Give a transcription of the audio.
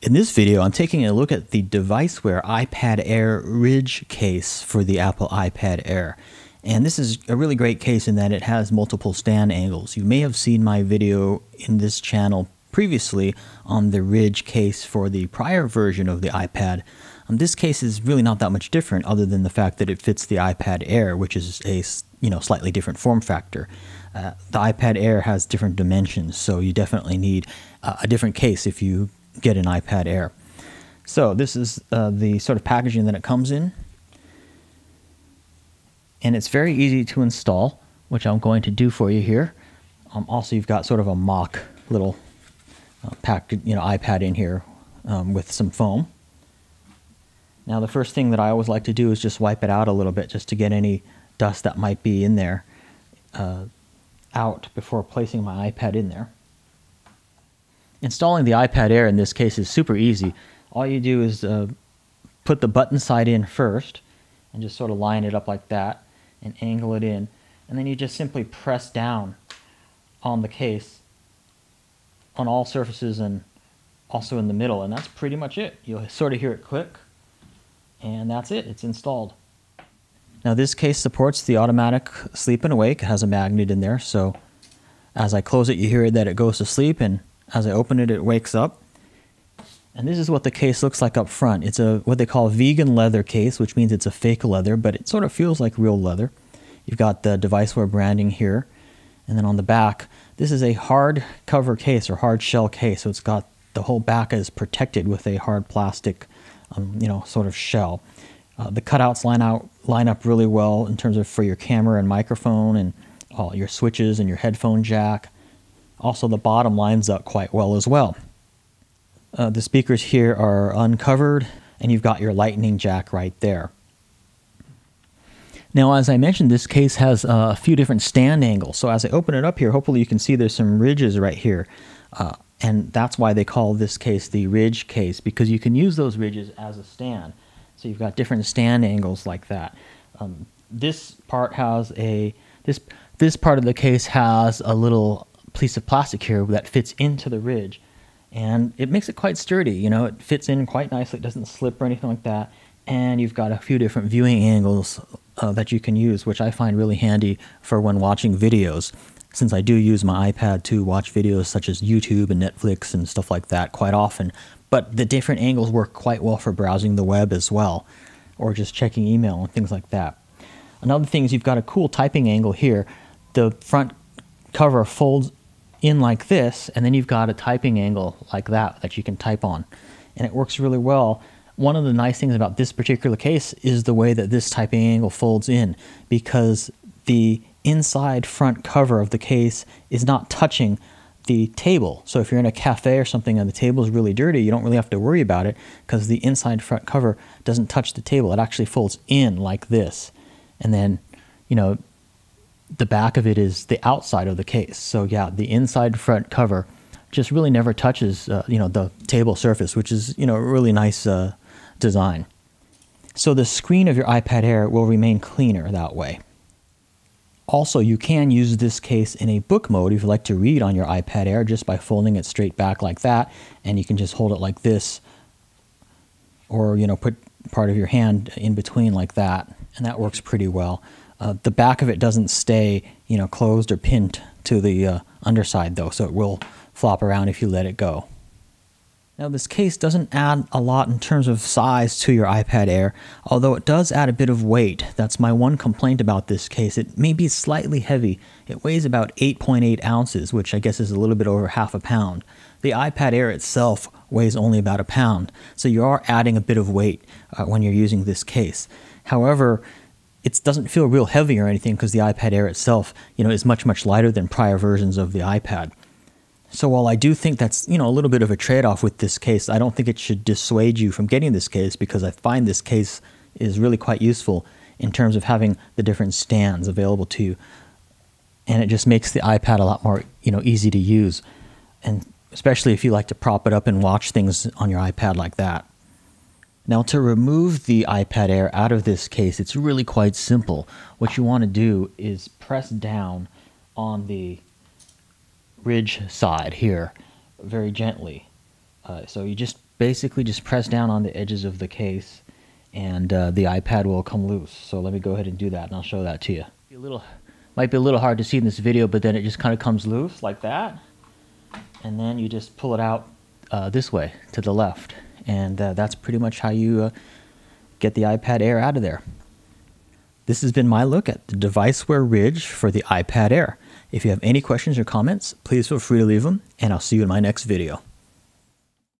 In this video, I'm taking a look at the Devicewear iPad Air Ridge case for the Apple iPad Air. And this is a really great case in that it has multiple stand angles. You may have seen my video in this channel previously on the Ridge case for the prior version of the iPad. This case is really not that much different other than the fact that it fits the iPad Air, which is a slightly different form factor. The iPad Air has different dimensions, so you definitely need a different case if you get an iPad Air. So this is the sort of packaging that it comes in, and it's very easy to install, which I'm going to do for you here. Also, you've got sort of a mock little iPad in here with some foam. Now, the first thing that I always like to do is just wipe it out a little bit, just to get any dust that might be in there out before placing my iPad in there. Installing the iPad Air in this case is super easy. All you do is put the button side in first and just sort of line it up like that and angle it in. And then you just simply press down on the case on all surfaces and also in the middle. And that's pretty much it. You'll sort of hear it click. And that's it. It's installed. Now this case supports the automatic sleep and awake. It has a magnet in there. So as I close it, you hear that it goes to sleep, and as I open it, it wakes up. And this is what the case looks like up front. It's what they call a vegan leather case, which means it's a fake leather, but it sort of feels like real leather. You've got the Devicewear branding here. And then on the back, this is a hard cover case or hard shell case. So it's got the whole back is protected with a hard plastic, sort of shell. The cutouts line up really well in terms of for your camera and microphone and all your switches and your headphone jack. Also, the bottom lines up quite well as well. The speakers here are uncovered, and you've got your lightning jack right there. Now, as I mentioned, this case has a few different stand angles. So as I open it up here, hopefully you can see there's some ridges right here. And that's why they call this case the Ridge case, because you can use those ridges as a stand. So you've got different stand angles like that. This part has this part of the case has a little piece of plastic here that fits into the ridge, and it makes it quite sturdy. It fits in quite nicely. It doesn't slip or anything like that. And you've got a few different viewing angles that you can use, which I find really handy for when watching videos, since I do use my iPad to watch videos such as YouTube and Netflix and stuff like that quite often. But the different angles work quite well for browsing the web as well, or just checking email and things like that. Another thing is you've got a cool typing angle here. The front cover folds in like this, and then you've got a typing angle like that you can type on, and it works really well. One of the nice things about this particular case is the way that this typing angle folds in, because the inside front cover of the case is not touching the table. So if you're in a cafe or something and the table is really dirty, you don't really have to worry about it because the inside front cover doesn't touch the table. It actually folds in like this, and then the back of it is the outside of the case. So yeah, the inside front cover just really never touches the table surface, which is a really nice design. So the screen of your iPad Air will remain cleaner that way. Also, you can use this case in a book mode if you like to read on your iPad Air, just by folding it straight back like that, and you can just hold it like this, or put part of your hand in between like that, and that works pretty well. The back of it doesn't stay, closed or pinned to the underside though, so it will flop around if you let it go. Now, this case doesn't add a lot in terms of size to your iPad Air, although it does add a bit of weight. That's my one complaint about this case. It may be slightly heavy. It weighs about 8.8 ounces, which I guess is a little bit over half a pound. The iPad Air itself weighs only about a pound, so you are adding a bit of weight when you're using this case. However, it doesn't feel real heavy or anything because the iPad Air itself, is much lighter than prior versions of the iPad. So while I do think that's, a little bit of a trade-off with this case, I don't think it should dissuade you from getting this case, because I find this case is really quite useful in terms of having the different stands available to you. And it just makes the iPad a lot more, easy to use. And especially if you like to prop it up and watch things on your iPad like that. Now, to remove the iPad Air out of this case, it's really quite simple. What you want to do is press down on the ridge side here very gently. So you just basically just press down on the edges of the case and the iPad will come loose. So let me go ahead and do that and I'll show that to you. Might be a little hard to see in this video, but then it just kind of comes loose like that. And then you just pull it out this way to the left. And that's pretty much how you get the iPad Air out of there. This has been my look at the Devicewear Ridge for the iPad Air. If you have any questions or comments, please feel free to leave them, and I'll see you in my next video.